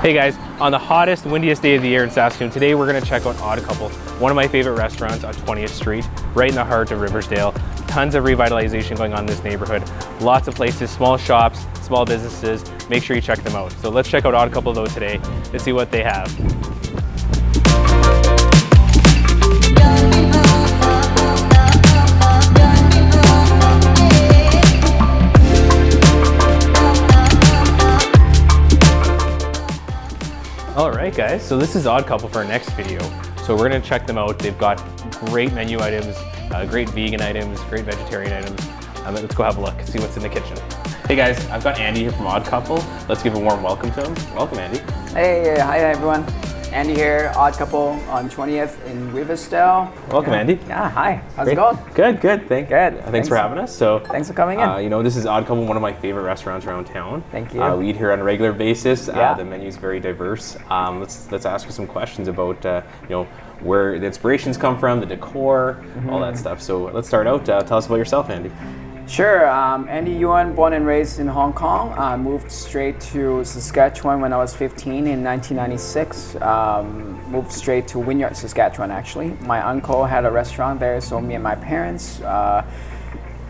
Hey guys, on the hottest, windiest day of the year in Saskatoon, today we're going to check out Odd Couple, one of my favorite restaurants on 20th Street, right in the heart of Riversdale. Tons of revitalization going on in this neighborhood. Lots of places, small shops, small businesses. Make sure you check them out. So let's check out Odd Couple though today to see what they have. Alright guys, so this is Odd Couple for our next video. So we're going to check them out. They've got great menu items, great vegan items, great vegetarian items. Let's go have a look, see what's in the kitchen. Hey guys, I've got Andy here from Odd Couple. Let's give a warm welcome to him. Welcome Andy. Hey, hi everyone. Andy here, Odd Couple on 20th in Riversdale. Welcome Andy. Yeah, hi. How's it going? Good. Thanks for having us. So thanks for coming in. You know, this is Odd Couple, one of my favorite restaurants around town. Thank you. We eat here on a regular basis. Yeah. The menu's very diverse. Let's ask you some questions about you know, where the inspirations come from, the decor, all that stuff. So let's start out. Tell us about yourself, Andy. Sure. Andy Yuan, born and raised in Hong Kong. Moved straight to Saskatchewan when I was 15 in 1996. Moved straight to Wynyard, Saskatchewan actually. My uncle had a restaurant there, so me and my parents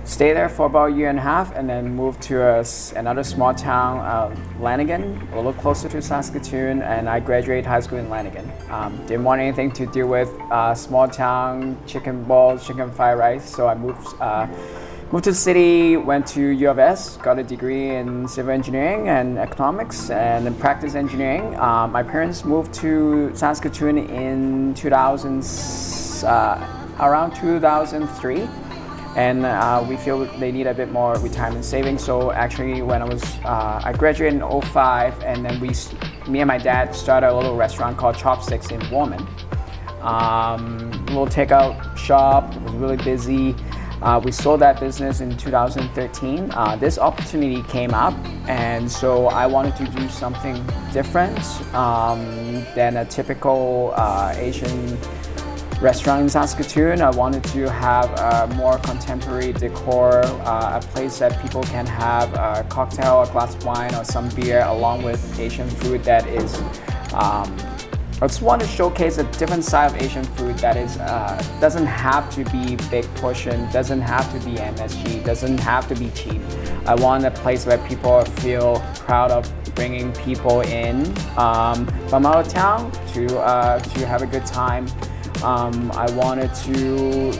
stayed there for about a year and a half and then moved to another small town, Lanigan, a little closer to Saskatoon, and I graduated high school in Lanigan. Didn't want anything to do with small town chicken balls, chicken fried rice, so I moved to the city, went to U of S, got a degree in civil engineering and economics, and then practice engineering. My parents moved to Saskatoon in around 2003, and we feel they need a bit more retirement savings. So actually, when I graduated in 2005, and then me and my dad started a little restaurant called Chopsticks in Warman. Little takeout shop. It was really busy. We sold that business in 2013. This opportunity came up, and so I wanted to do something different than a typical Asian restaurant in Saskatoon. I wanted to have a more contemporary decor, a place that people can have a cocktail, a glass of wine, or some beer, along with Asian food that is I just want to showcase a different side of Asian food that is doesn't have to be big portion, doesn't have to be MSG, doesn't have to be cheap. I want a place where people feel proud of bringing people in from out of town to have a good time. I wanted to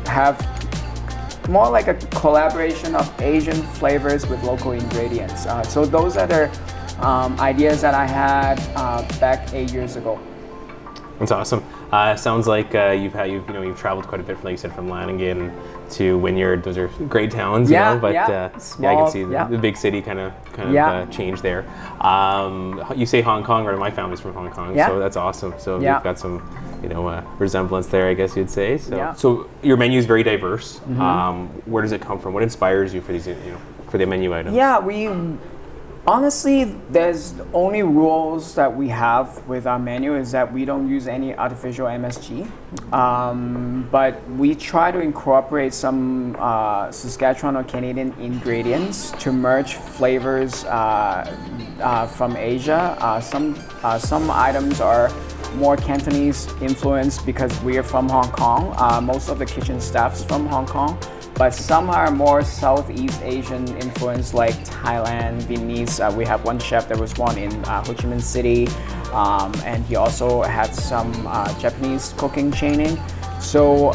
have more like a collaboration of Asian flavors with local ingredients. So those are the ideas that I had back 8 years ago. That's awesome. Sounds like you've traveled quite a bit, like you said, from Lanigan to Wynyard. Those are great towns, you know. But small, I can see the big city kind of change there. You say Hong Kong, or my family's from Hong Kong, so that's awesome. So you've got some, resemblance there, I guess you'd say. So, so your menu is very diverse. Where does it come from? What inspires you for these, for the menu items? Yeah, honestly, there's only rules that we have with our menu is that we don't use any artificial MSG, but we try to incorporate some Saskatchewan or Canadian ingredients to merge flavors from Asia. Some items are more Cantonese influenced because we are from Hong Kong. Most of the kitchen staff's from Hong Kong. But some are more Southeast Asian influence, like Thailand, Vietnamese. We have one chef that was born in Ho Chi Minh City, and he also had some Japanese cooking training. So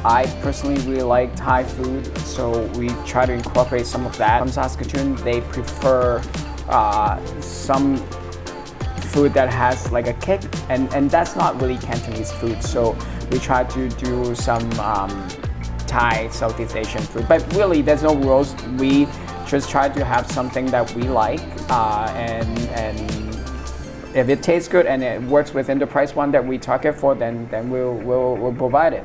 I personally really like Thai food, so we try to incorporate some of that. From Saskatoon, they prefer some food that has like a kick, and that's not really Cantonese food. So we try to do some Thai, Southeast Asian food, but really there's no rules. We just try to have something that we like, and if it tastes good and it works within the price point that we target for, then we'll provide it.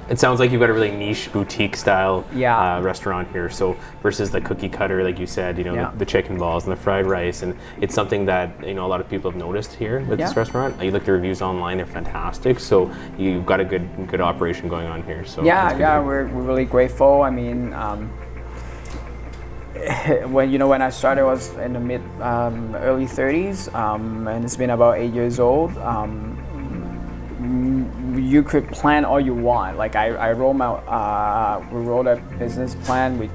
It sounds like you've got a really niche boutique style restaurant here. So versus the cookie cutter, like you said, the chicken balls and the fried rice, and it's something that a lot of people have noticed here with this restaurant. You look at the reviews online; they're fantastic. So you've got a good operation going on here. So we're really grateful. I mean, when I started, I was in the early 30s, and it's been about 8 years old. You could plan all you want. Like I wrote we wrote a business plan.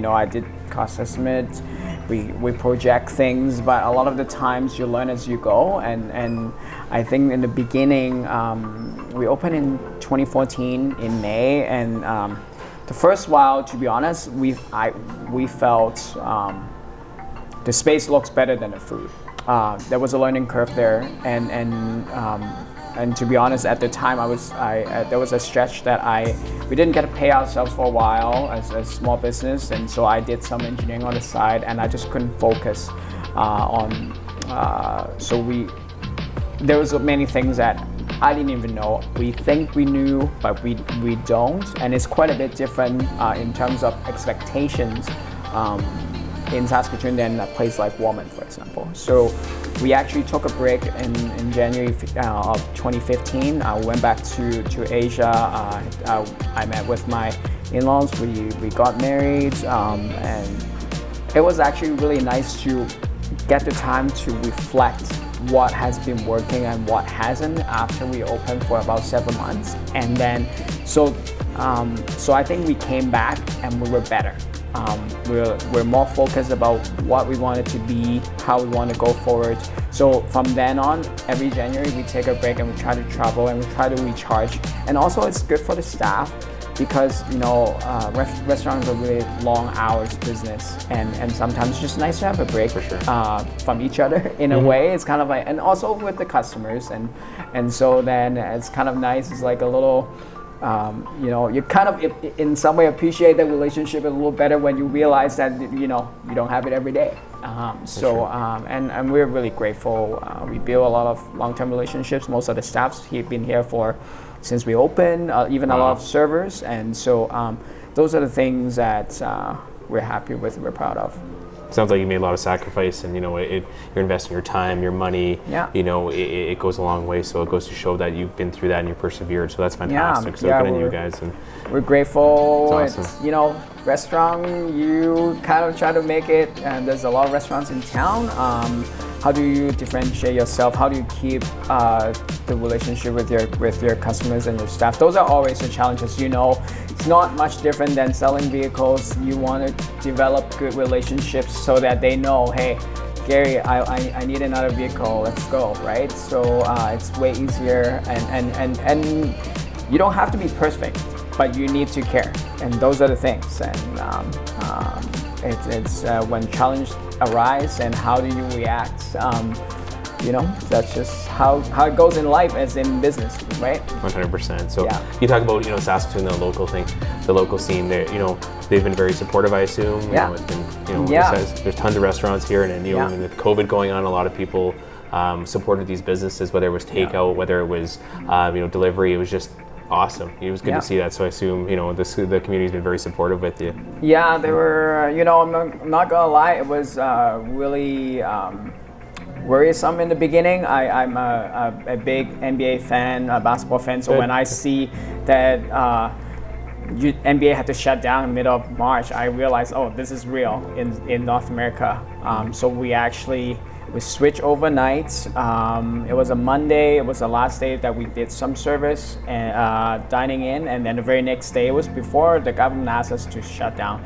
I did cost estimates. We project things, but a lot of the times you learn as you go. And I think in the beginning, we opened in 2014 in May, and the first while, to be honest, we felt the space looks better than the food. There was a learning curve there, and to be honest, at the time, there was a stretch that we didn't get to pay ourselves for a while as a small business, and so I did some engineering on the side, and I just couldn't focus on. There was many things that I didn't even know. We think we knew, but we don't, and it's quite a bit different in terms of expectations in Saskatoon than a place like Walman, for example. So we actually took a break in January of 2015. I went back to Asia. I met with my in-laws. We got married, and it was actually really nice to get the time to reflect what has been working and what hasn't after we opened for about 7 months. And then, so I think we came back and we were better. We're more focused about what we wanted to be, how we want to go forward. So from then on, every January we take a break and we try to travel and we try to recharge. And also it's good for the staff because restaurants are really long hours business, and sometimes it's just nice to have a break for sure. From each other in a way. It's kind of like, and also with the customers, and so then it's kind of nice. It's like a little. You kind of in some way appreciate the relationship a little better when you realize that you don't have it every day. And we're really grateful. We build a lot of long-term relationships. Most of the staffs have been here since we opened, even a lot of servers, and so those are the things that we're happy with, we're proud of. Sounds like you made a lot of sacrifice, and you're investing your time, your money. Yeah. It goes a long way. So it goes to show that you've been through that and you persevered. So that's fantastic. So good on you guys. And we're grateful. It's awesome. Restaurant, you kind of try to make it, and there's a lot of restaurants in town. How do you differentiate yourself? How do you keep the relationship with your customers and your staff? Those are always the challenges. It's not much different than selling vehicles. You want to develop good relationships so that they know, hey, Gary, I need another vehicle. Let's go, right? So it's way easier, and you don't have to be perfect, but you need to care, and those are the things. And it's when challenge arise, and how do you react? That's just how it goes in life as in business, right? 100%. So yeah. You talk about Saskatoon, the local scene. They've been very supportive, I assume. Yeah. It's been there's tons of restaurants here, and even with COVID going on, a lot of people supported these businesses, whether it was takeout, whether it was delivery. It was just awesome. It was good to see that. So I assume the community's been very supportive with you. Yeah, they were. I'm not gonna lie. It was really worrisome in the beginning. I'm a big NBA fan, a basketball fan. So when I see that NBA had to shut down in the middle of March, I realized, this is real in North America. So we switched overnight. It was a Monday. It was the last day that we did some service and dining in, and then the very next day, it was before the government asked us to shut down.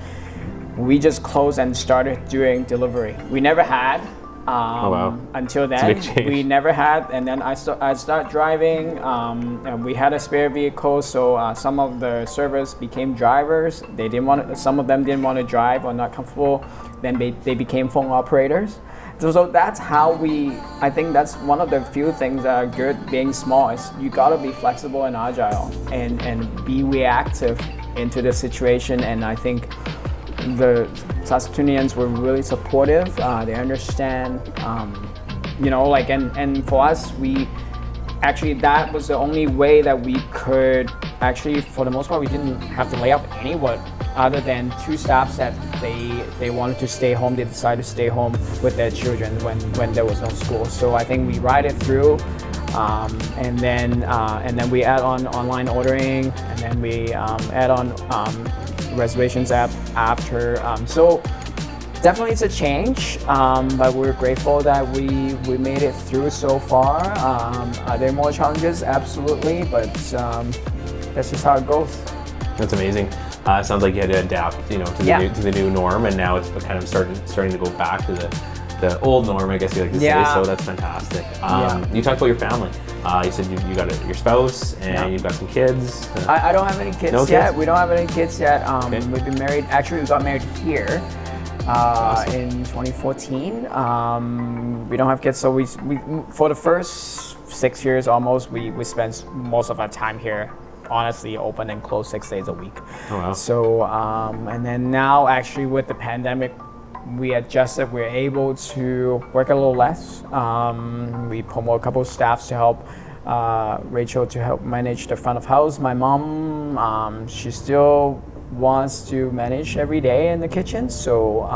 We just closed and started doing delivery. We never had. Until then, we never had, and then I started driving, and we had a spare vehicle, so some of the servers became drivers. Some of them didn't want to drive or not comfortable. Then they became phone operators. So that's how I think that's one of the few things that are good being small, is you gotta be flexible and agile and be reactive into the situation. And I think the Saskatoonians were really supportive. They understand, and for us, that was the only way that we could actually, for the most part, we didn't have to lay off anyone other than 2 staffs that they wanted to stay home. They decided to stay home with their children when there was no school. So I think we ride it through, and then we add on online ordering, and then we add on reservations app after. So Definitely it's a change, but we're grateful that we made it through so far. Are there more challenges? Absolutely, but that's just how it goes. That's amazing. Sounds like you had to adapt, to the new norm, and now it's kind of starting to go back to the old norm, I guess you like to say. So that's fantastic. You talked about your family. You said you got your spouse and you've got some kids. I don't have any kids yet. We don't have any kids yet. We've been married. Actually, we got married here. Awesome. In 2014. We don't have kids, so we for the first 6 years almost, we spent most of our time here, honestly, open and closed 6 days a week. Oh, wow. So, and then now actually with the pandemic, we adjusted, we're able to work a little less. We promote a couple of staffs to help Rachel to help manage the front of house. My mom, she still wants to manage every day in the kitchen, so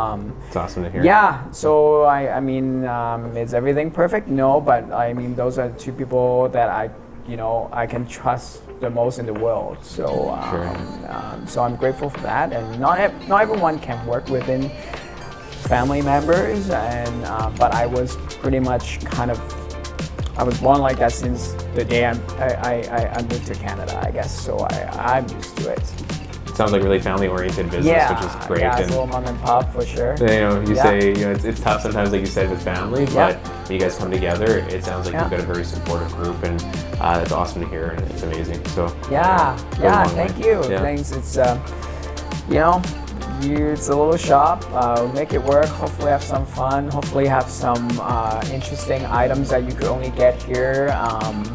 it's awesome to hear. Yeah, so I mean, is everything perfect? No, but I mean, those are two people that I can trust the most in the world. So so I'm grateful for that, and not everyone can work within family members, and but I was pretty much I was born like that since the day I moved to Canada, I guess. So I'm used to it. Sounds like really family-oriented business, which is great. Yeah, it's a little mom and pop for sure. You say it's tough sometimes, like you said, with family, but when you guys come together, it sounds like you've got a very supportive group, and that's awesome to hear, and it's amazing. So thank you. Thanks. It's it's a little shop. Make it work. Hopefully have some fun. Hopefully have some interesting items that you could only get here,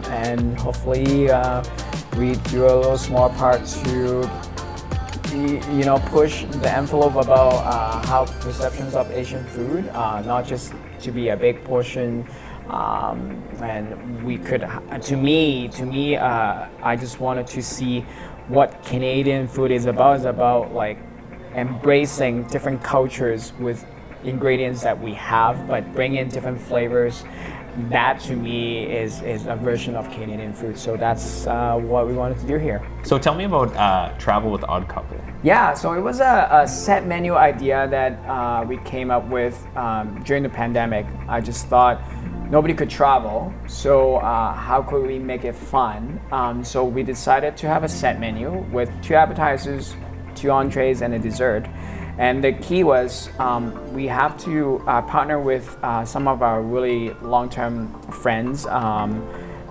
and hopefully we do a little small part to push the envelope about how perceptions of Asian food, not just to be a big portion, and we could, to me, I just wanted to see what Canadian food is about. It's about like embracing different cultures with ingredients that we have, but bring in different flavors. That to me is a version of Canadian food. So that's what we wanted to do here. So tell me about Travel with Odd Couple. Yeah, so it was a set menu idea that we came up with during the pandemic. I just thought nobody could travel, so how could we make it fun? So we decided to have a set menu with 2 appetizers, 2 entrees, and a dessert. And the key was we have to partner with some of our really long-term friends.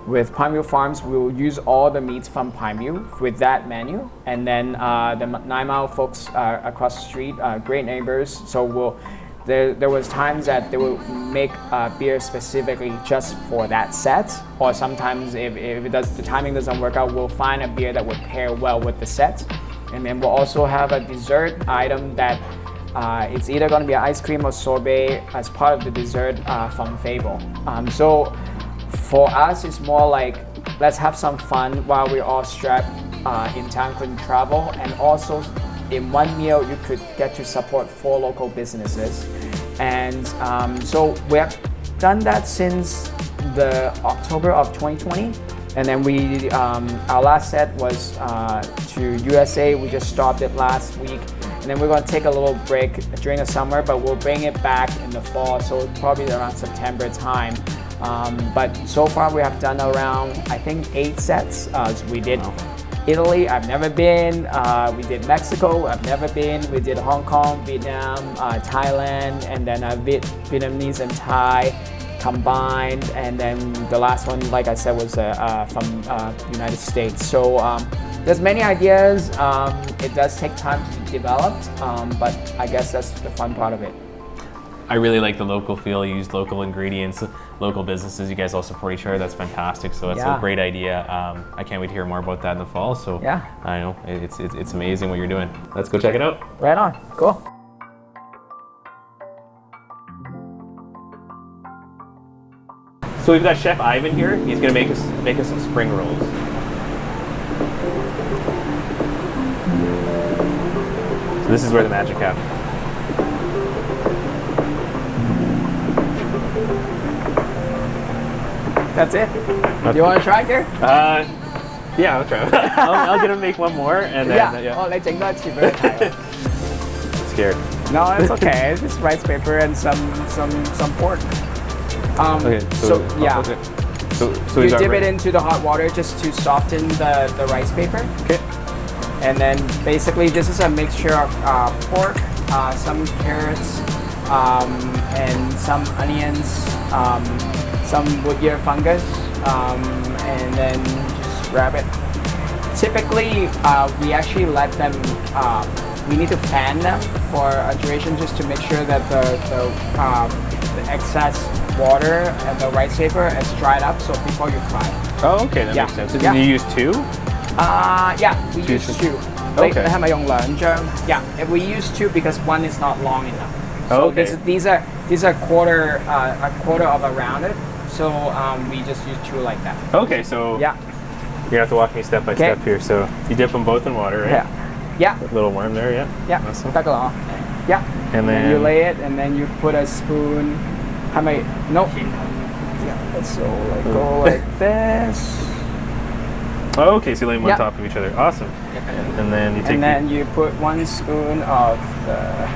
With Pineview Farms, we will use all the meats from Pineview with that menu. And then the 9 Mile folks across the street, great neighbors. So there was times that they will make beer specifically just for that set. Or sometimes if the timing doesn't work out, we'll find a beer that would pair well with the set. And then we'll also have a dessert item that it's either going to be ice cream or sorbet as part of the dessert from Fable. So for us, it's more like, let's have some fun while we're all strapped in town, couldn't travel. And also in one meal, you could get to support 4 local businesses. And so we have done that since the October of 2020. And then our last set was to USA. We just stopped it last week. And then we're going to take a little break during the summer, but we'll bring it back in the fall. So probably around September time. But so far we have done around, I think, 8 sets. So we did Italy, I've never been. We did Mexico, I've never been. We did Hong Kong, Vietnam, Thailand, and then Vietnamese and Thai combined, and then the last one, like I said, was from United States. So there's many ideas. It does take time to be developed, but I guess that's the fun part of it. I really like the local feel. You use local ingredients, local businesses. You guys all support each other. That's fantastic. So that's a great idea. I can't wait to hear more about that in the fall. So I know it's amazing what you're doing. Let's go check it out. Right on. Cool. So we've got Chef Ivan here. He's going to make us some spring rolls. So this is where the magic happens. That's it. Do you want to try, Gair? Yeah, I'll try. I'll get him to make one more, and then Oh, 你整多一次俾佢睇。Let's scared. No, it's okay. It's just rice paper and some pork. Okay, so yeah. Okay. So You dip it into the hot water just to soften the rice paper. Okay. And then basically this is a mixture of pork, some carrots, and some onions, some wood ear fungus, and then just wrap it. Typically, we actually let them, we need to fan them for a duration just to make sure that the excess water and the rice paper is dried up, so before you fry. Oh, okay, that makes sense. So do you use two? Yeah, we use two. Okay. 你係咪用兩張? Yeah, we use two because one is not long enough. So okay. these are quarter a quarter of a rounded. So we just use two like that. Okay, so yeah, you're gonna have to walk me step by step here. So you dip them both in water, right? Yeah. A little worm there, yeah. Yeah. Awesome. Yeah. And then you lay it, and then you put a spoon. Nope. Yeah. So go like this. Oh, okay, so you lay them on top of each other. Awesome. And then you take. And then you put 1 spoon of the.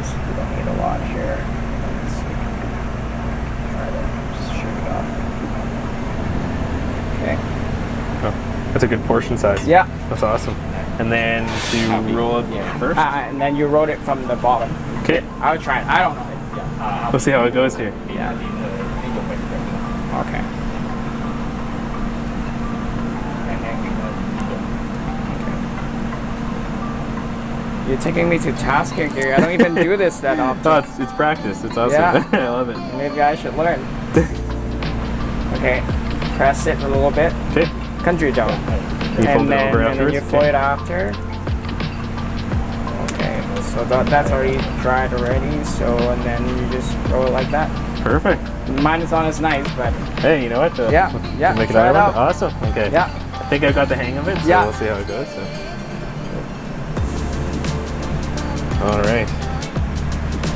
We don't need a lot here. Let's see. Try to just shoot it off. Okay. Oh, that's a good portion size. Yeah. That's awesome. And then you roll it first. And then you roll it from the bottom. Okay. I'll try it. I don't know. Let's see how it goes here. Yeah. Okay. You're taking me to task here, Gair. I don't even do this that often. No, it's practice. It's awesome. Yeah. I love it. Maybe I should learn. Okay. Press it a little bit. Okay. 跟住就 And then you fold it after. Okay. So that's already dried already. So and then you just roll it like that. Perfect. Mine is not as nice, but hey, you know what? Yeah. Make it try it out. Awesome. Okay. Yeah. I think I've got the hang of it. So we'll see how it goes. So. All right.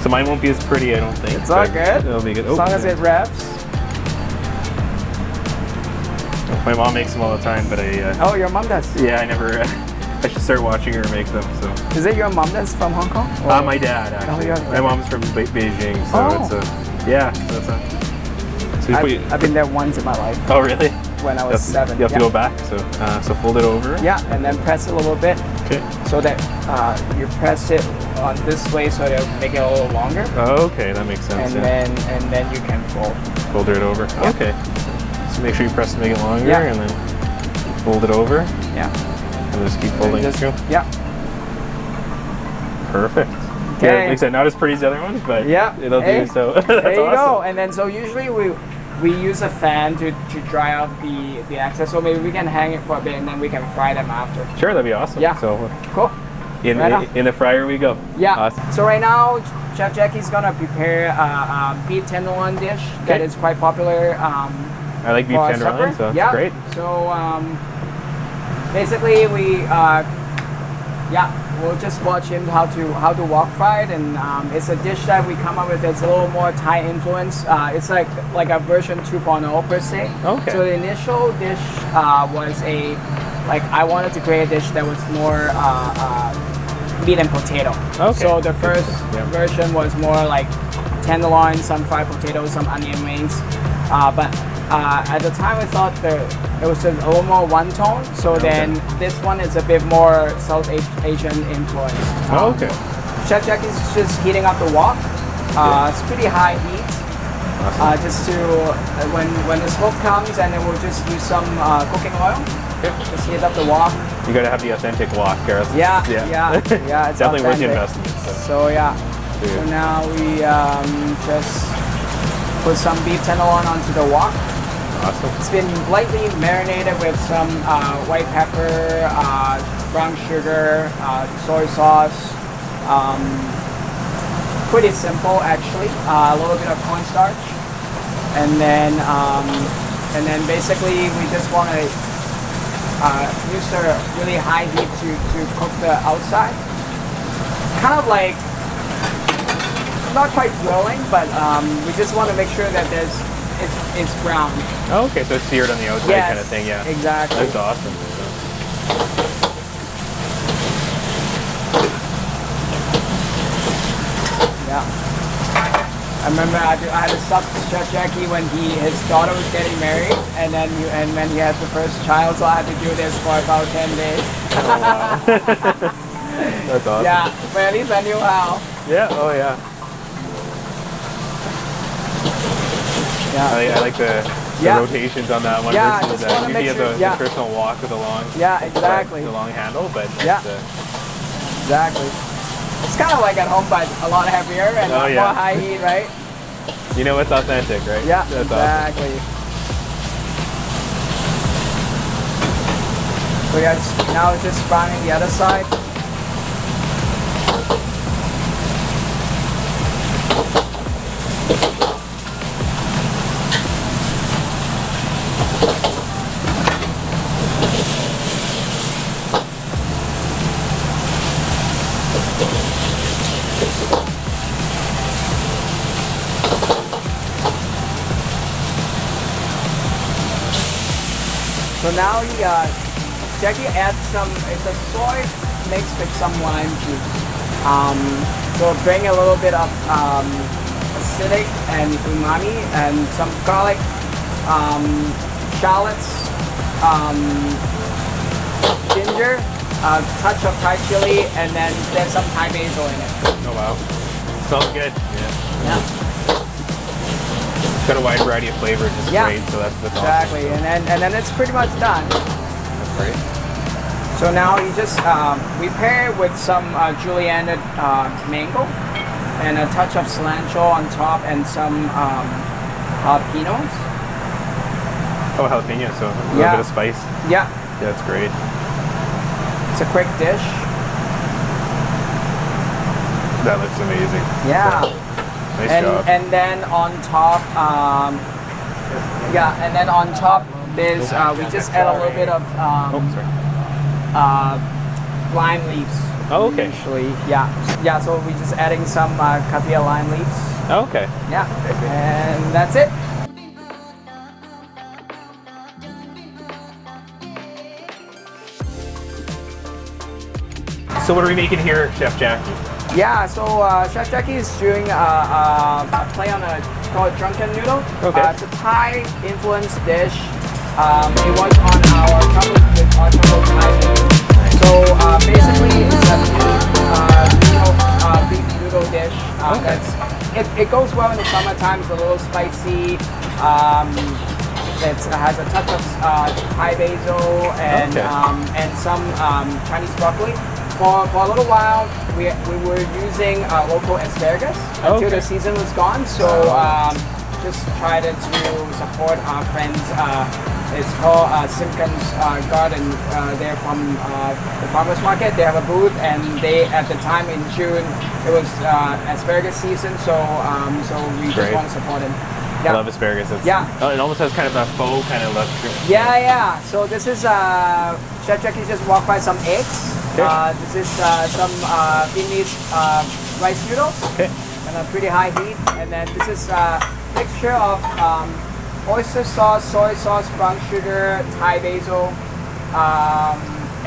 So mine won't be as pretty, I don't think. It's all good. It'll be good. As long as it wraps. My mom makes them all the time, but I. Oh, your mom does? Yeah, I never. I should start watching her make them. So. Is it your mom that's from Hong Kong? My dad actually. My mom's from Beijing, so it's a. Yeah, so it's a. So I've been there once in my life. Oh really? When I was 7. You have to go back, so fold it over. Yeah, and then press it a little bit. Okay. So that you press it on this way, so it'll make it a little longer. Oh, okay, that makes sense. And then you can fold. Fold it over. Yeah. Okay. So make sure you press to make it longer, and then fold it over. Yeah. And just keep folding it through. Yeah. Perfect. Okay. Yeah, like I said, not as pretty as the other ones, but it'll do so. That's there you awesome. go. And then so usually we use a fan to dry out the excess, so maybe we can hang it for a bit and then we can fry them after. Sure, that'd be awesome. Yeah. So cool. in the fryer we go. Yeah. Awesome. So right now, Chef Jackie's gonna prepare a beef tenderloin dish that is quite popular. I like beef tenderloin, so that's great. So basically we'll just watch him how to wok fry it, and it's a dish that we come up with that's a little more Thai influence. It's like a version 2.0 per se. Okay. So the initial dish was I wanted to create a dish that was more meat and potato. Okay. So the first version was more like tenderloin, some fried potatoes, some onion rings. But at the time, I thought it was just a little more one tone. So then this one is a bit more South Asian influenced. Okay. Chef Jackie's just heating up the wok. It's pretty high heat. Awesome. Just to when the smoke comes, and then we'll just use some cooking oil. Just heat up the wok. You gotta have the authentic wok, Gareth. Yeah. It's definitely worth the authentic. investment. So yeah. So now we just put some beef tenderloin onto the wok. Awesome. It's been lightly marinated with some white pepper, brown sugar, soy sauce. Pretty simple actually. A little bit of cornstarch, and then basically we just want to use a really high heat to cook the outside. Kind of like not quite grilling, but we just want to make sure that it's brown. Oh, okay, so it's seared on the outside kind of thing, yeah. Exactly. That's awesome. remember I had to stop Chef Jackie when his daughter was getting married, and when he had the first child, so I had to do this for about 10 days. Oh, wow. That's awesome. Yeah, but at least I knew how. Yeah, oh yeah. Yeah. I like the rotations on that one Yeah, versus just wanna usually make you have sure- the traditional wok with a long, Yeah, exactly. the long handle, but Yeah. Exactly. It's kind of like at home, but a lot heavier and Oh, yeah. more high heat, right? you know it's authentic, right? Yeah, That's exactly. So yeah, now it's just browning the other side. So now Jackie adds it's a soy mixed with some lime juice. So bring a little bit of acidic and umami and some garlic, shallots, ginger, a touch of Thai chili, and then there's some Thai basil in it. Oh wow. Smells good. Yeah. Yeah. Got a wide variety of flavors, which is great, so that's exactly. awesome. And then it's pretty much done. That's great. So now you just we pair it with some julienned mango and a touch of cilantro on top and some jalapenos. Oh, jalapeno, so a little bit of spice. Yeah. Yeah, that's great. It's a quick dish. That looks amazing. Yeah. So, nice job. And then on top, there's we just add a little bit of lime leaves. Oh, okay. Usually, yeah. So we're just adding some kaffir lime leaves. Oh, okay. Yeah, and that's it. So what are we making here, Chef Jackie? Yeah, so Chef Jackie is doing a play on a called drunken noodle. Okay. It's a Thai influenced dish. It was on our truffle Thai menu. So basically, it's a beef noodle dish. It goes well in the summertime. It's a little spicy. It has a touch of Thai basil and some Chinese broccoli. For a little while, we were using local asparagus until the season was gone. So just tried to support our friends. It's called Simpkins Garden. They're from the farmers market. They have a booth, and they at the time in June it was asparagus season. So we just want to support them. I love asparagus. Oh, it almost has kind of a faux kind of look. Yeah. So this is Chef Jackie just walked by some eggs. This is some Vietnamese rice noodles and a pretty high heat. And then this is a mixture of oyster sauce, soy sauce, brown sugar, Thai basil,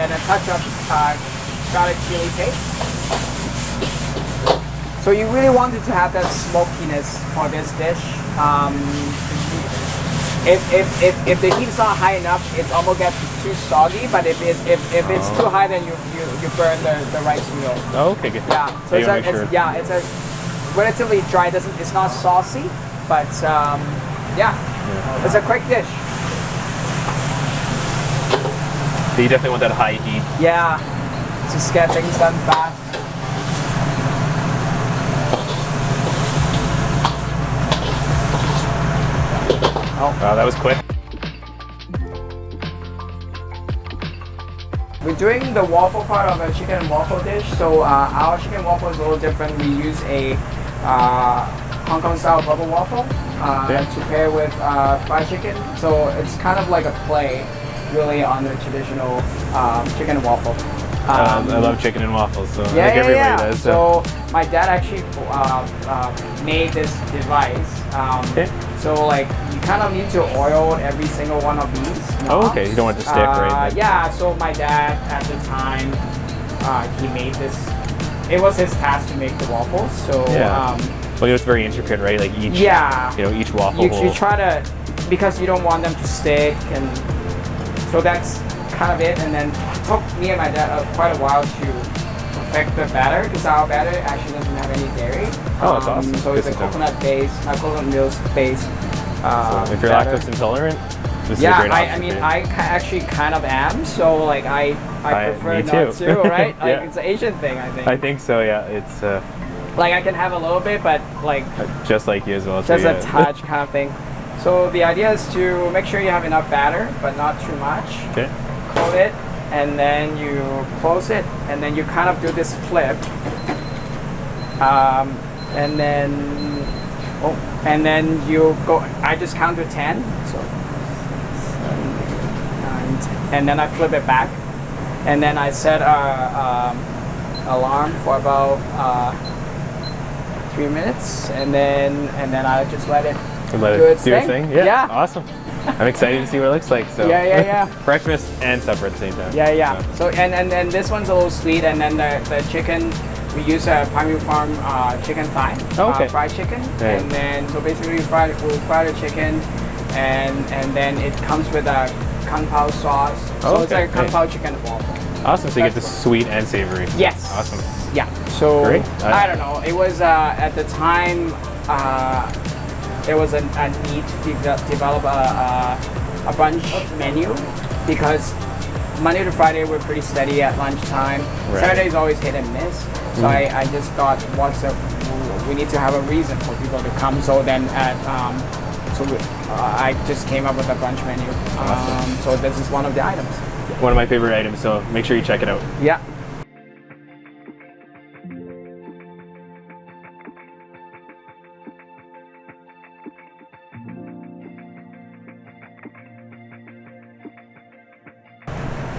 and a touch of garlic chili paste. So you really wanted to have that smokiness for this dish. If the heat is not high enough, it almost gets too soggy. But if it's too high, then you burn the rice noodle. Oh, okay, good. Yeah, so it's a relatively dry. It's not saucy, but it's a quick dish. So you definitely want that high heat. Yeah, just get things done fast. Oh, wow, that was quick. We're doing the waffle part of a chicken and waffle dish. So our chicken waffle is a little different. We use a Hong Kong style bubble waffle to pair with fried chicken. So it's kind of like a play, really, on the traditional chicken and waffle. I love chicken and waffles, so I think everybody does. So my dad actually made this device. So like you kind of need to oil every single one of these knobs. Oh, okay. You don't want it to stick, right? Yeah. So my dad at the time he made this. It was his task to make the waffles. So Well, it's very intricate, right? Like each, Yeah. each waffle hole. You try to, because you don't want them to stick, and so that's kind of it. And then it took me and my dad quite a while to perfect the batter, because our batter actually doesn't have any dairy. Oh, that's awesome. So it's a coconut base, coconut milk base. So if you're batter. lactose intolerant, this Yeah, is a great option I mean, for you. actually kind of am. So like I prefer me not too. to, right? Like Yeah. it's an Asian thing, I think. I think so, yeah. It's Like I can have a little bit, but like just like you as well. So just a touch kind of thing. So the idea is to make sure you have enough batter, but not too much. Okay. Coat it, and then you close it, and then you kind of do this flip. And then you go. I just count to 10. So 7, 8, 9, 10, and then I flip it back, and then I set a alarm for about 3 minutes, and then I just let it And let do it its do its thing. thing. Yeah. Yeah. Awesome. I'm excited to see what it looks like. So Yeah. breakfast and supper at the same time. Yeah. So and this one's a little sweet, and then the chicken, we use a Pinewood Farm chicken thigh, Okay. fried chicken, Yeah. and then so basically we'll fry the chicken, and then it comes with a kung pao sauce. So it's Okay. like a kung pao chicken waffle. Awesome. So you get the That's sweet and savory. Yes. Awesome. Yeah. So Great. I don't know. It was at the time. There was a need to develop a brunch menu, because Monday to Friday we're pretty steady at lunchtime. Right. Saturdays always hit and miss. So I just thought, we need to have a reason for people to come. So then I just came up with a brunch menu. Awesome. So this is one of the items. One of my favorite items. So make sure you check it out. Yeah.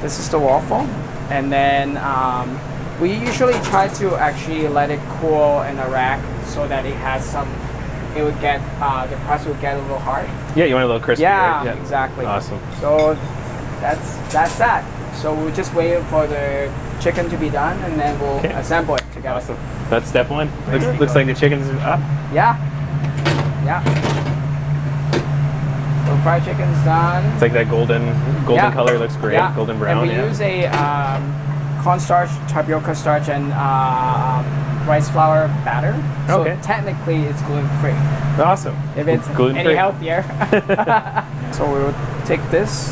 This is the waffle, and then we usually try to actually let it cool in a rack so that it has some. It would get the crust would get a little hard. Yeah, you want a little crispy, Yeah, right? exactly. Awesome. So that's that. So we're just waiting for the chicken to be done, and then we'll Okay. assemble it together. Awesome. That's step one. Looks like the chicken's up. Yeah. So fried chicken's done. It's like that golden Yeah. color looks great. Yeah. Golden brown. And we Yeah. use a cornstarch, tapioca starch, and rice flour batter. So Okay. technically it's gluten free. Awesome. If it's gluten-free. any healthier. So we will take this.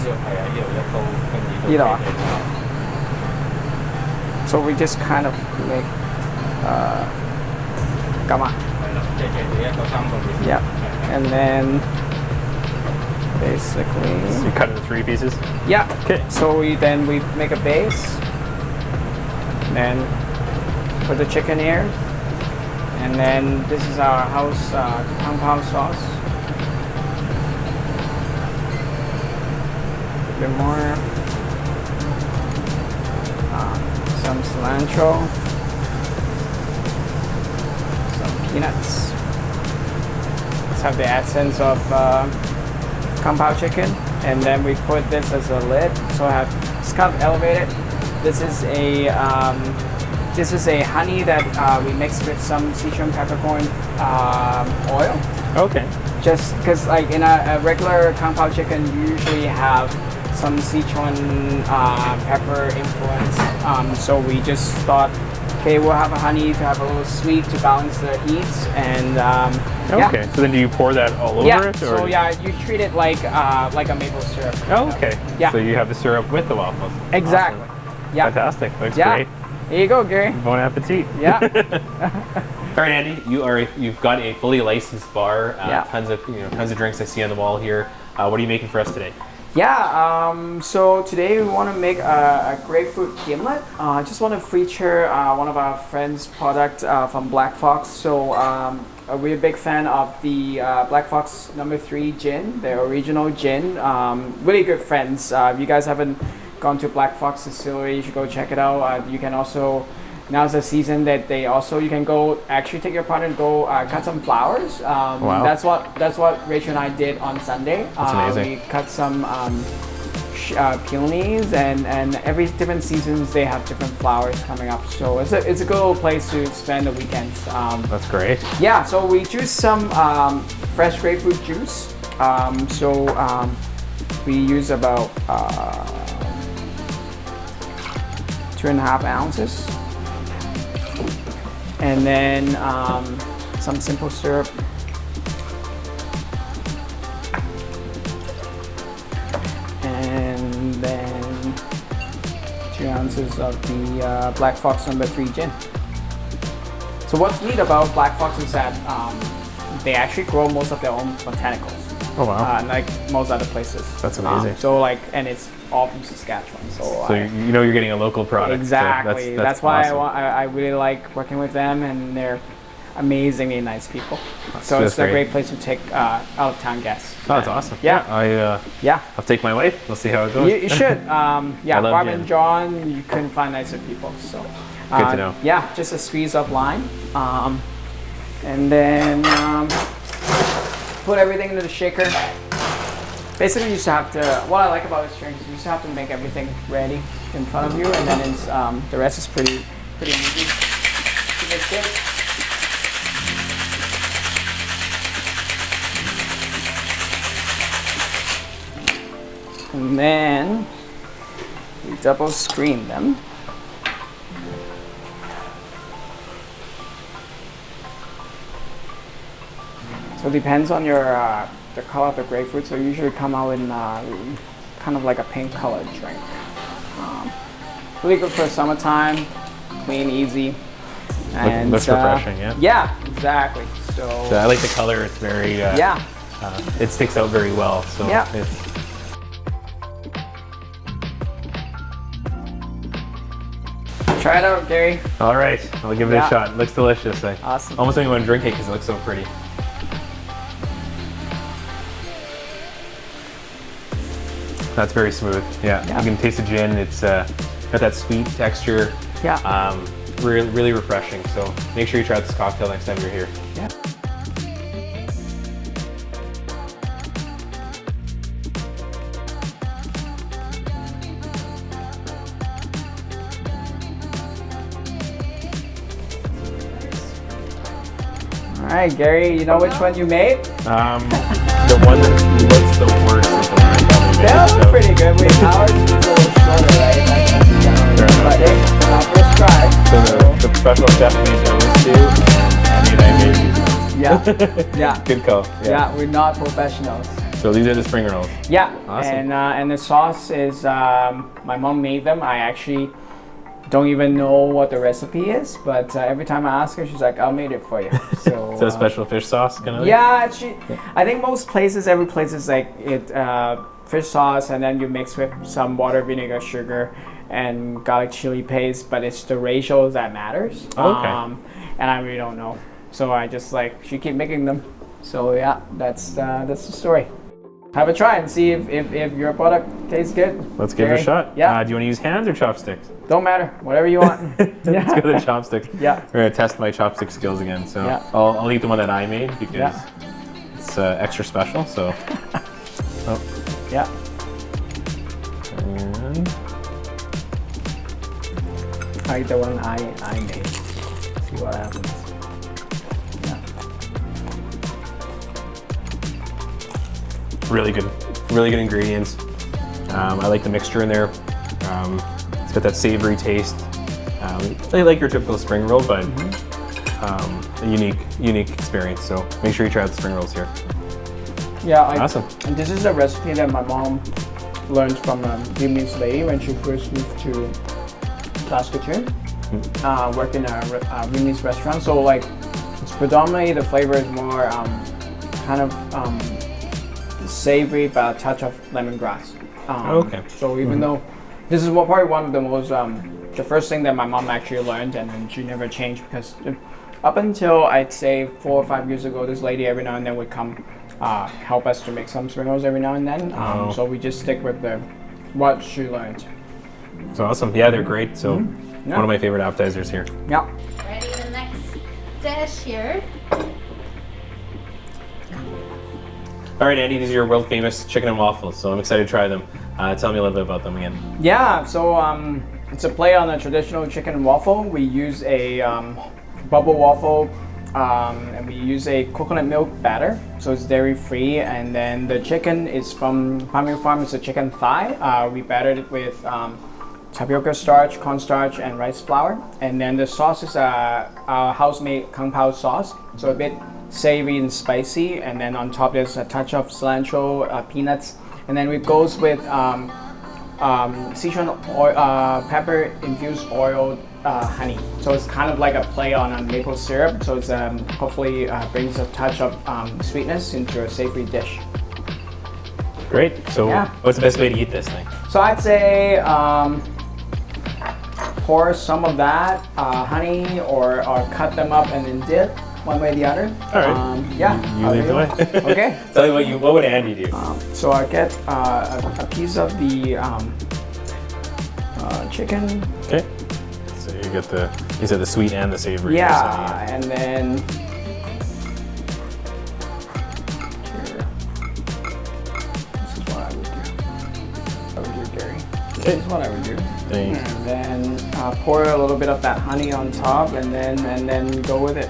So we just kind of make gama. Yeah. And then basically. So you cut it into 3 pieces. Yeah. Okay. So we make a base, then put the chicken here, and then this is our house kung pao sauce. A bit more, some cilantro, some peanuts. Let's have the essence of kung pao chicken, and then we put this as a lid, so it's kind of elevated. This is a honey that we mixed with some Sichuan peppercorn oil. Okay. Just because, like in a regular kung pao chicken, you usually have some Sichuan pepper influence. So we just thought, okay, we'll have a honey to have a little sweet to balance the heat, and Okay. So then do you pour that all over yeah. it? Or So yeah, you treat it like a maple syrup. Oh, okay. Yeah. So you have the syrup with the waffles. Exactly. Awesome. Yeah. Fantastic. Looks Yeah. great. There you go, Gary. Bon appetit. Yeah. All right, Andy. You've got a fully licensed bar. Yeah. Tons of drinks I see on the wall here. What are you making for us today? Yeah, so today we want to make a grapefruit gimlet. I just want to feature one of our friends' product from Black Fox. So we're a big fan of the Black Fox No. 3 gin, the original gin. Really good friends. If you guys haven't gone to Black Fox Distillery, you should go check it out. You can also, now's the season that you can go, actually take your partner and go cut some flowers. Wow. That's what Rachel and I did on Sunday. That's amazing. We cut some peonies, and every different seasons they have different flowers coming up. So it's a good little place to spend the weekends. That's great. Yeah, so we juice some fresh grapefruit juice. We use about 2.5 ounces, and then some simple syrup. And then 2 ounces of the Black Fox No. 3 gin. So what's neat about Black Fox is that they actually grow most of their own botanicals. Oh wow! Like most other places. That's amazing. And it's all from Saskatchewan. So you know you're getting a local product. Exactly. So that's why awesome. I really like working with them, and they're amazingly nice people. That's It's a great. great place to take out of town guests. Oh, that's awesome. Yeah. I'll take my wife. We'll see how it goes. You should. love Bob gin. and John, you couldn't find nicer people. So Good to know. Yeah, just a squeeze of lime, and then put everything into the shaker. Basically, you just have to. What I like about this drink is you just have to make everything ready in front of you, and then it's, the rest is pretty easy to mix it. And then we double screen them. So it depends on your the color of the grapefruit. So usually come out in kind of like a pink colored drink. Really good for summertime, clean, easy, and looks refreshing. Yeah. Yeah, exactly. So I like the color. It's very it sticks out very well. So Yeah. it's try it out, Gary. all right. I'll give it a shot. It looks delicious. I Awesome. almost don't even want to drink it because it looks so pretty. That's very smooth. Yeah. You can taste the gin. It's got that sweet texture. Yeah. Really refreshing. So make sure you try this cocktail next time you're here. Yeah. All right, Gary, you know which one you made? The one that looks the worst is the one I probably made. That was so- pretty good. Ours is a little shorter, right? But hey, first try. So the professional chef made those two. I made these. Yeah. Good call. Yeah, we're not professionals. So these are the spring rolls. Yeah, Awesome. and the sauce is my mom made them. I actually don't even know what the recipe is, but every time I ask her, she's like, "I'll make it for you." So Is that a special fish sauce kind of? yeah, I think most places, every place is like fish sauce, and then you mix with some water, vinegar, sugar, and garlic chili paste. But it's the ratio that matters. Okay. And I really don't know, so I just she keep making them. So yeah, that's the story. Have a try and see if your product tastes good. Let's give it a shot. Yeah. Do you want to use hands or chopsticks? Don't matter, whatever you want. Let's go with the chopsticks. Yeah. We're gonna test my chopstick skills again. So Yeah. I'll eat the one that I made because Yeah. it's extra special. So. Yeah. And I eat the one I made. See what happens. really good ingredients. I like the mixture in there. It's got that savory taste. I like your typical spring roll, but a unique experience. So make sure you try out the spring rolls here. Yeah, Awesome. And this is a recipe that my mom learned from a Vietnamese lady when she first moved to Saskatoon, worked in a Vietnamese restaurant. So it's predominantly the flavor is more kind of savory, but a touch of lemongrass. Okay. So even though this is probably one of the most the first thing that my mom actually learned, and then she never changed, because up until I'd say 4 or 5 years ago, this lady every now and then would come help us to make some spring rolls every now and then. So we just stick with what she learned. So awesome. Yeah, they're great. So one of my favorite appetizers here. Yeah. Ready, the next dish here. All right, Andy, these are your world famous chicken and waffles, so I'm excited to try them. Tell me a little bit about them again. Yeah, so it's a play on a traditional chicken and waffle. We use a bubble waffle, and we use a coconut milk batter, so it's dairy free. And then the chicken is from Palmyra Farm. It's a chicken thigh. We battered it with tapioca starch, cornstarch, and rice flour. And then the sauce is a house-made kung pao sauce, so a bit savory and spicy. And then on top there's a touch of cilantro, peanuts, and then it goes with Sichuan oil, pepper infused oil, honey. So it's kind of like a play on a maple syrup. So it's hopefully brings a touch of sweetness into a savory dish. Great. So what's the best way to eat this thing? So I'd say pour some of that honey, or cut them up and then dip one way or the other. All right. You lead the way. Okay. Tell me what would Andy do? So I get a piece of the chicken. Okay. So you get you said the sweet and the savory. Yeah, and then here. This is what I would do. I would do, Gary. This is what I would do. Thanks. And then pour a little bit of that honey on top, and then go with it.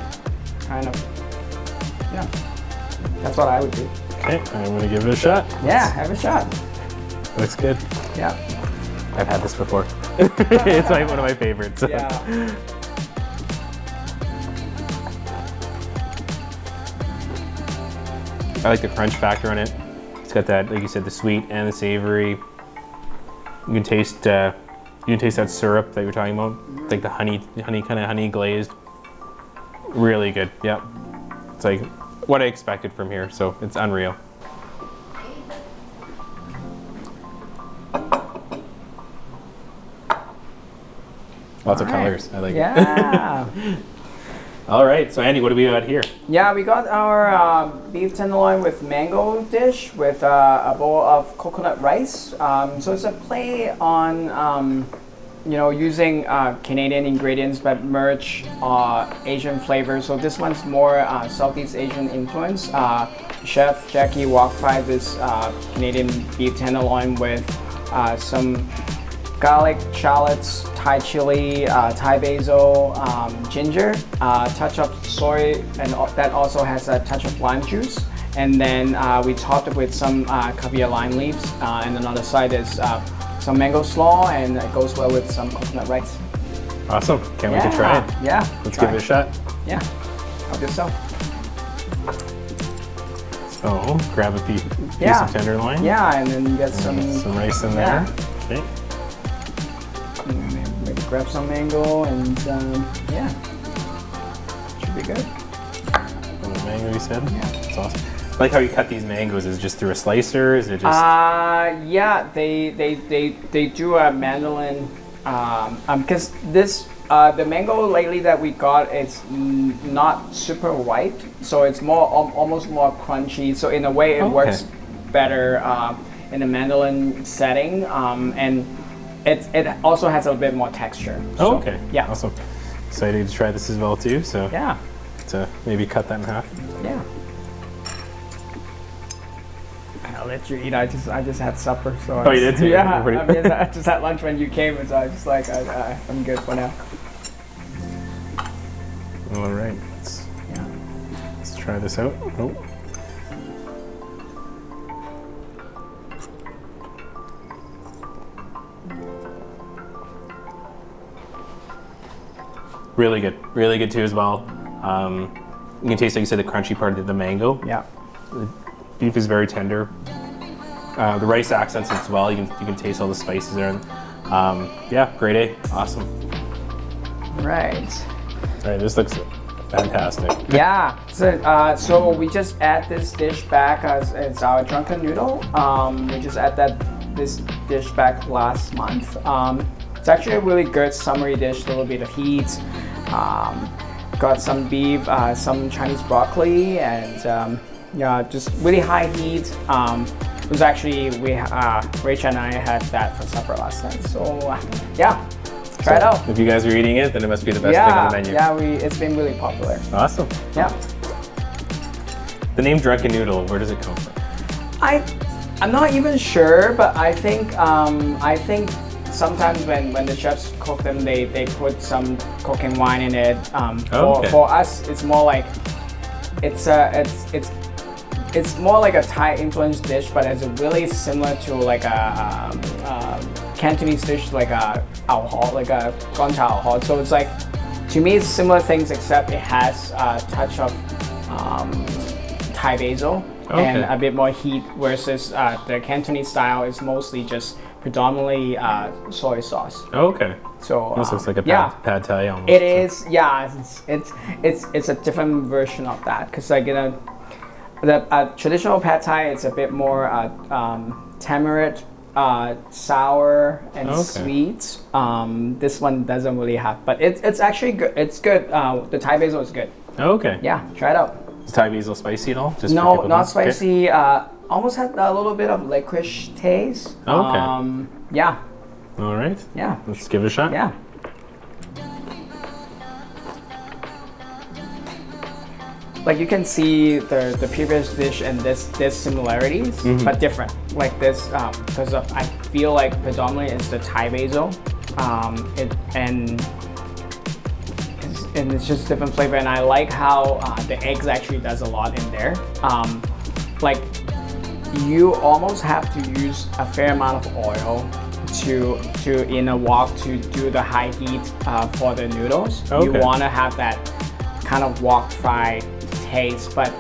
Kind of. Yeah. That's what I would do. Okay, I'm gonna give it a shot. Yeah, have a shot. Looks good. Yeah. I've had this before. It's like one of my favorites. Yeah. I like the crunch factor on it. It's got that, like you said, the sweet and the savory. You can taste that syrup that you're talking about, like the honey glazed. Really good. Yep. It's like what I expected from here, so it's unreal. Lots of colors. I like it. Yeah. All right, so Andy, what do we got here? Yeah, we got our beef tenderloin with mango dish with a bowl of coconut rice. So it's a play on, using Canadian ingredients but merge Asian flavors. So this one's more Southeast Asian influence. Chef Jackie wok-fried this Canadian beef tenderloin with some garlic, shallots, Thai chili, Thai basil, ginger, touch of soy, and that also has a touch of lime juice. And then we topped it with some caviar lime leaves, and on the other side is some mango slaw, and it goes well with some coconut rice. Awesome. Can't wait to try it. Yeah. Let's give it a shot. Yeah. Help yourself. So grab a piece of tenderloin. Yeah, and then you get some rice in there. Okay. Maybe grab some mango, and should be good. And the mango, you said? Yeah. That's awesome. I like how you cut these mangoes. Is it just through a slicer? Is it just? Yeah, they do a mandolin, because this the mango lately that we got, it's not super white, so it's more almost more crunchy. So in a way, it works better in a mandolin setting, and it also has a bit more texture. Oh, okay. Yeah. Awesome. Excited to try this as well too. So yeah. To maybe cut that in half. Yeah. I'll let you eat. I just had supper, so. Oh, you did too? Yeah. I just had lunch when you came, and so I was just like, I'm good for now. All right. Let's try this out. Oh. Really good too as well. You can taste, like you said, the crunchy part of the mango. Yeah. The beef is very tender. The rice accents it as well. You can taste all the spices there. Yeah, grade A, awesome. Right. All right, this looks fantastic. Yeah. So we just add this dish back as it's our drunken noodle. We just add this dish back last month. It's actually a really good summery dish, a little bit of heat. Got some beef, some Chinese broccoli, and just really high heat. It was actually, Rachel and I had that for supper last night. So yeah, try it out. If you guys are eating it, then it must be the best thing on the menu. Yeah, it's been really popular. Awesome. Yeah. The name Drunken Noodle, where does it come from? I'm not even sure, but I think sometimes when the chefs cook them, they put some cooking wine in it. For us, it's more like it's more like a Thai influenced dish, but it's really similar to like a Cantonese dish, like a ao ho, like a gong cha ao ho. So it's like, to me, it's similar things, except it has a touch of Thai basil and a bit more heat, versus the Cantonese style is mostly just predominantly soy sauce. Okay. So almost looks like a pad thai almost. It is, yeah. It's a different version of that, because like the traditional pad thai, it's a bit more tamarind, sour and sweet. This one doesn't really have, but it's actually good. It's good. The Thai basil is good. Okay. Yeah, try it out. Is Thai basil spicy at all? Just no, not spicy. Almost had a little bit of licorice taste. Okay. Yeah. All right. Yeah. Let's give it a shot. Yeah. Like you can see the previous dish and this similarities, but different. Like this, because I feel like predominantly it's the Thai basil, and it's just different flavor. And I like how the eggs actually does a lot in there. Like you almost have to use a fair amount of oil to in a wok to do the high heat for the noodles. You want to have that kind of wok fried taste, but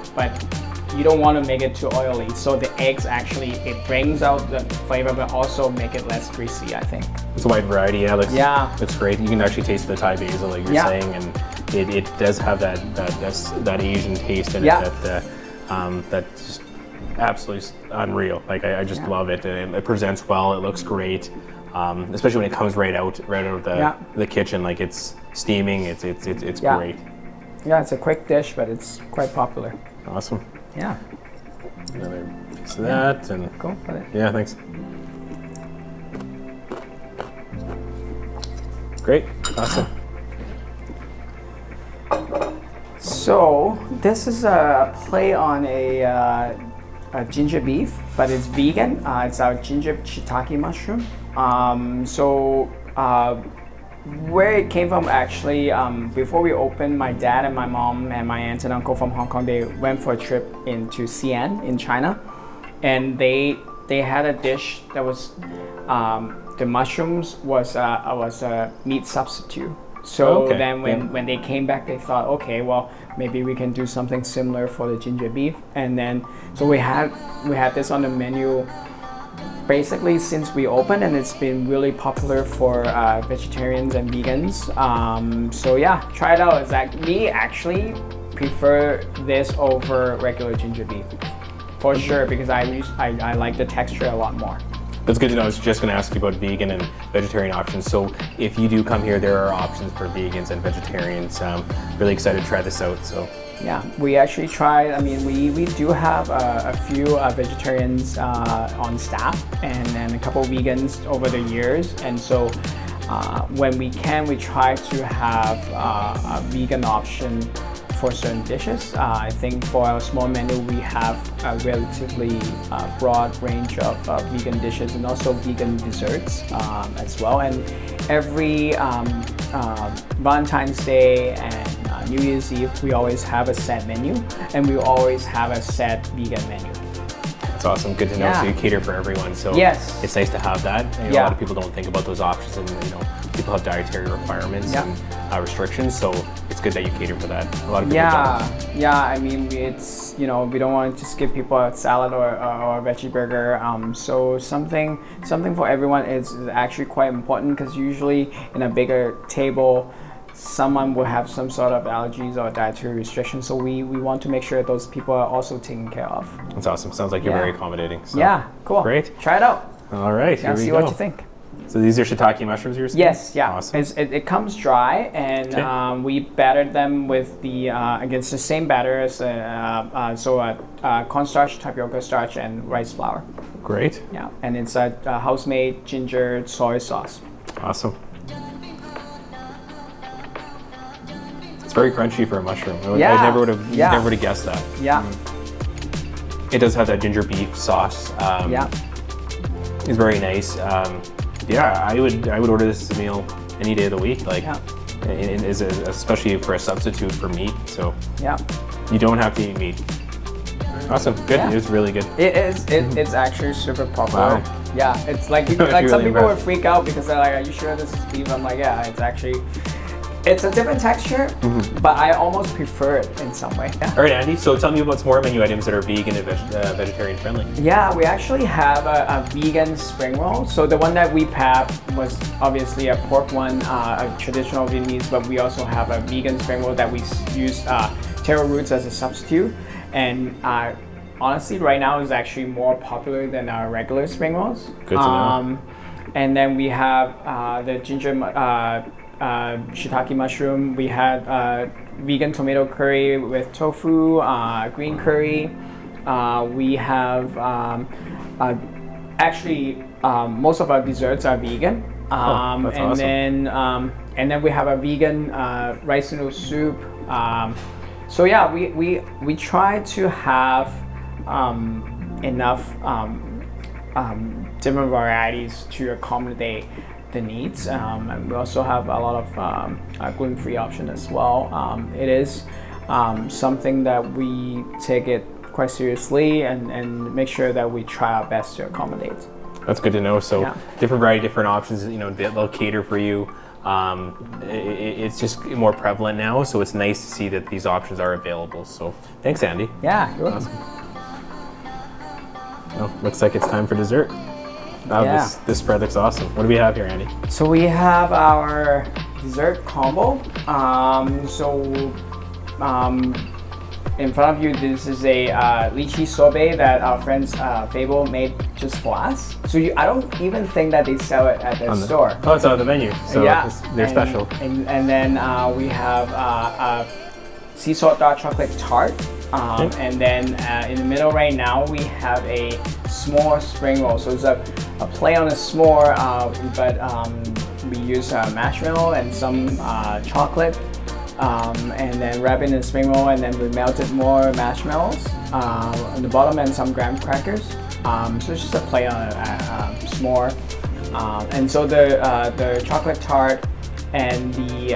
you don't want to make it too oily. So the eggs actually, it brings out the flavor, but also make it less greasy, I think. It's a wide variety. Yeah, looks great. You can actually taste the Thai basil, like you're saying, and it does have that Asian taste in it that's just absolutely unreal. Like I just love it. It presents well. It looks great, especially when it comes right out of the kitchen. Like it's steaming. It's great. Yeah, it's a quick dish, but it's quite popular. Awesome. Yeah. Another piece of that, and go for it. Yeah, thanks. Great. Awesome. So this is a play on a ginger beef, but it's vegan. It's our ginger shiitake mushroom. Where it came from, actually, before we opened, my dad and my mom and my aunt and uncle from Hong Kong, they went for a trip into Xi'an in China, and they had a dish that was the mushrooms was a meat substitute. So then when they came back, they thought, okay, well, maybe we can do something similar for the ginger beef, and then so we had this on the menu basically since we opened, and it's been really popular for vegetarians and vegans. So yeah, try it out. It's like me actually prefer this over regular ginger beef for sure, because I like the texture a lot more. That's good to know. I was just going to ask you about vegan and vegetarian options. So if you do come here, there are options for vegans and vegetarians. Really excited to try this out. So yeah, we actually tried. I mean, we do have a few vegetarians on staff and a couple vegans over the years. And so when we can, we try to have a vegan option for certain dishes. I think for our small menu, we have a relatively broad range of vegan dishes and also vegan desserts as well. And every Valentine's Day and New Year's Eve, we always have a set menu, and we always have a set vegan menu. That's awesome. Good to know. So you cater for everyone. So yes, it's nice to have that. A lot of people don't think about those options, and people have dietary requirements and restrictions. So it's good that you cater for that. A lot of people don't. Yeah. I mean, it's we don't want to just give people a salad or a veggie burger. So something for everyone is actually quite important, because usually in a bigger table, someone will have some sort of allergies or dietary restrictions, so we want to make sure those people are also taken care of. That's awesome. Sounds like you're very accommodating. So. Yeah, cool. Great. Try it out. All right, here we go. See what you think. So these are shiitake mushrooms you're saying? Yes, yeah. Awesome. It comes dry, and we battered them with the against the same batter as cornstarch, tapioca starch, and rice flour. Great. Yeah, and it's a house-made ginger soy sauce. Awesome. It's very crunchy for a mushroom. I never would have guessed that. Yeah. It does have that ginger beef sauce. Yeah. It's very nice. Yeah, I would order this as a meal any day of the week. Like, especially for a substitute for meat. So Yeah. you don't have to eat meat. Awesome, good. Yeah. It's really good. It is. It's actually super popular. Wow. Yeah, it's like like Really some people would impressed. freak out because they're like, "Are you sure this is beef?" I'm like, "Yeah, it's a different texture, but I almost prefer it in some way." Yeah. All right, Andy. So tell me about some more menu items that are vegan and vegetarian friendly. Yeah, we actually have a vegan spring roll. So the one that we packed was obviously a pork one, a traditional Vietnamese, but we also have a vegan spring roll that we use taro roots as a substitute. And honestly, right now is actually more popular than our regular spring rolls. Good to know. And then we have the ginger shiitake mushroom. We had vegan tomato curry with tofu, green curry. We have actually most of our desserts are vegan. That's and awesome. then we have a vegan rice noodle soup. So yeah, we try to have enough different varieties to accommodate the needs. And we also have a lot of gluten-free option as well. It is something that we take it quite seriously and make sure that we try our best to accommodate. That's good to know. So Yeah. different variety, different options. You know, they'll cater for you. It's just more prevalent now, so it's nice to see that these options are available. So thanks, Andy. Yeah, you're welcome. Well, looks like it's time for dessert. Yeah. This spread looks awesome. What do we have here, Andy? So we have our dessert combo. In front of you, this is a lychee sorbet that our friends Fable made just for us. So I don't even think that they sell it at their store. Oh, it's on the menu, so Yeah, they're special. And then we have a sea salt dark chocolate tart. And then in the middle right now, we have a s'more spring roll. So it's a play on a s'more, but we use marshmallow and some chocolate. And then wrap it in a spring roll, and then we melted more marshmallows on the bottom and some graham crackers. So it's just a play on a s'more. And so the chocolate tart and the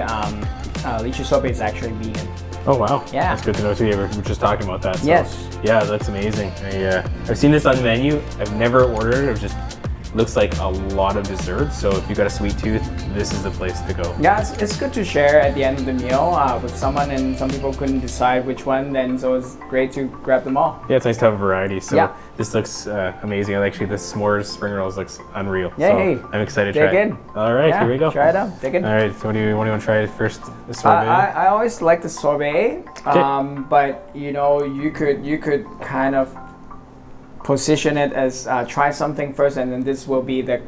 lychee sorbet is actually vegan. Oh wow, Yeah. that's good to know too. We were just talking about that. So, Yes. Yeah, that's amazing. I've seen this on the menu. I've never ordered it. It just looks like a lot of desserts. So if you've got a sweet tooth, this is the place to go. Yeah, it's good to share at the end of the meal with someone, and some people couldn't decide which one, then so it's great to grab them all. Yeah, it's nice to have a variety. So Yeah. this looks amazing. Actually, the s'mores spring rolls looks unreal. Yay. So I'm excited to Dig try in. it. All right, Yeah, here we go. try it out. Dig in. All right, so what do you want to try first? The sorbet? I always like the sorbet, but you could kind of position it as try something first, and then this will be the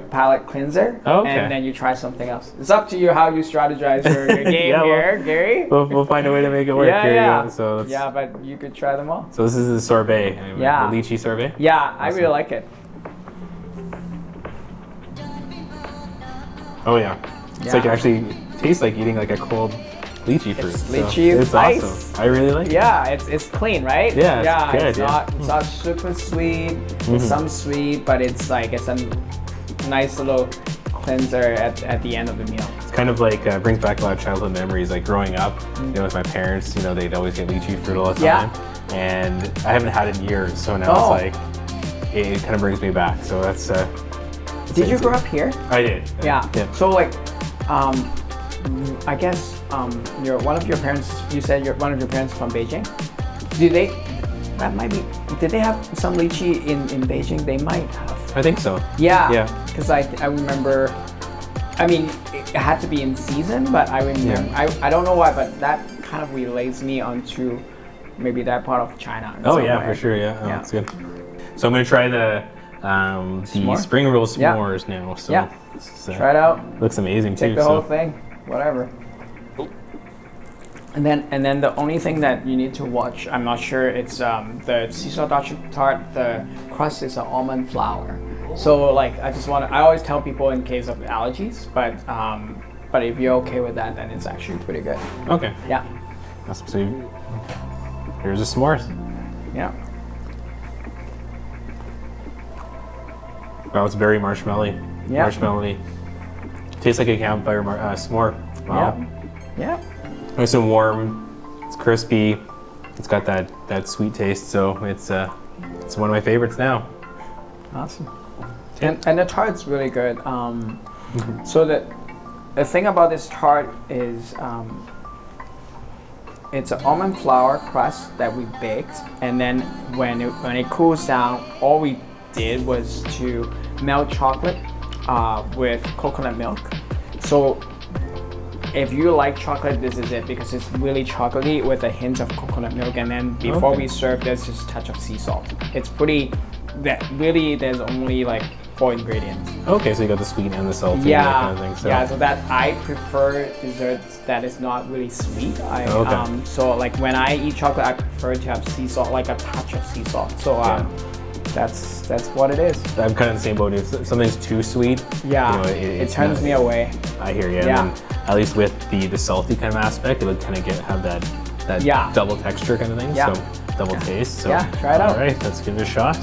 palate cleanser, Oh, okay. and then you try something else. It's up to you how you strategize your game Yeah, well, here, Gary. We'll find a way to make it work. Yeah, Here you yeah. go. So let's, Yeah, but you could try them all. So this is the sorbet. Yeah. The lychee sorbet. Yeah, I really like it. Oh yeah. It's Yeah. like it actually tastes like eating like a cold lychee fruit. It's So lychee it's ice. awesome. I really like it. Yeah, it's clean, right? Yeah, it's yeah, good, it's yeah. not super sweet. It's some sweet, but it's a nice little cleanser at the end of the meal. It's kind of like brings back a lot of childhood memories. Like growing up, with my parents, they'd always get lychee fruit all the time, Yeah. and I haven't had it in years. So now Oh. it's like it kind of brings me back. So that's. Did you grow up here? I did. Yeah. Yeah. So I guess one of your parents. You said one of your parents from Beijing. Did they? That might be. Did they have some lychee in Beijing? They might have. I think so. Yeah. Yeah. Because I remember. I mean, it had to be in season, but I remember. Yeah. I don't know why, but that kind of relates me onto maybe that part of China. in Oh some yeah, way. for sure. Yeah, Yeah. that's good. So I'm gonna try the S'more? spring roll Yeah. s'mores now. So Yeah. this is, Try it out. looks amazing Take too. the so. whole thing, whatever. And then the only thing that you need to watch, I'm not sure, it's the sea salt dark tart. The crust is an almond flour. So like I always tell people in case of allergies, but if you're okay with that, then it's actually pretty good. Okay. Yeah, Awesome. So here's the s'mores. yeah. Wow, it's very marshmallowy. Yeah. Marshmallowy. Tastes like a campfire s'more. Wow. Yeah. Nice and warm. It's crispy. It's got that sweet taste. So it's one of my favorites now. Awesome. And the tart's really good. So the thing about this tart is it's an almond flour crust that we baked, and then when it cools down, all we did was to melt chocolate with coconut milk. So if you like chocolate, this is it, because it's really chocolatey with a hint of coconut milk. And then before we serve, there's just a touch of sea salt. It's pretty. There's only like 4 ingredients. Okay, so you got the sweet and the salty and Yeah, that kind of thing. So. yeah. So that I prefer desserts that is not really sweet. So like when I eat chocolate, I prefer to have sea salt, like a touch of sea salt. So that's what it is. I'm kind of the same boat. If something's too sweet, Yeah, it turns me away. I hear you. Yeah. And then, at least with the salty kind of aspect, it would kind of have that double texture kind of thing. Yeah. So double taste. So try it out. All right, let's give it a shot.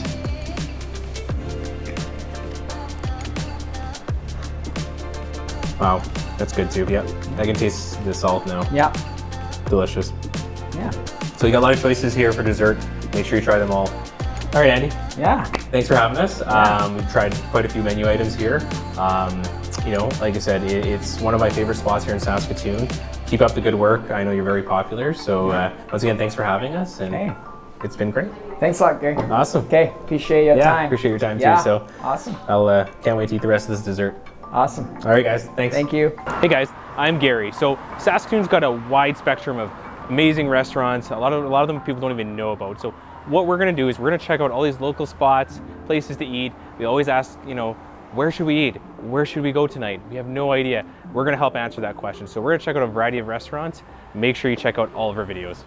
Wow, that's good too. Yeah, I can taste the salt now. Yeah. Delicious. Yeah. So you got a lot of choices here for dessert. Make sure you try them all. All right, Andy. Yeah. Thanks for having us. Yeah. We've tried quite a few menu items here. Like I said, it's one of my favorite spots here in Saskatoon. Keep up the good work. I know you're very popular. So once again, thanks for having us. And it's been great. Thanks a lot, Gair. Awesome. Okay, appreciate your time. Appreciate your time Yeah. too. So Awesome. I'll can't wait to eat the rest of this dessert. Awesome. All right, guys. Thanks. Thank you. Hey guys, I'm Gary. So Saskatoon's got a wide spectrum of amazing restaurants. A lot of them people don't even know about. So what we're gonna do is we're gonna check out all these local spots, places to eat. We always ask, where should we eat? Where should we go tonight? We have no idea. We're gonna help answer that question. So we're gonna check out a variety of restaurants. Make sure you check out all of our videos.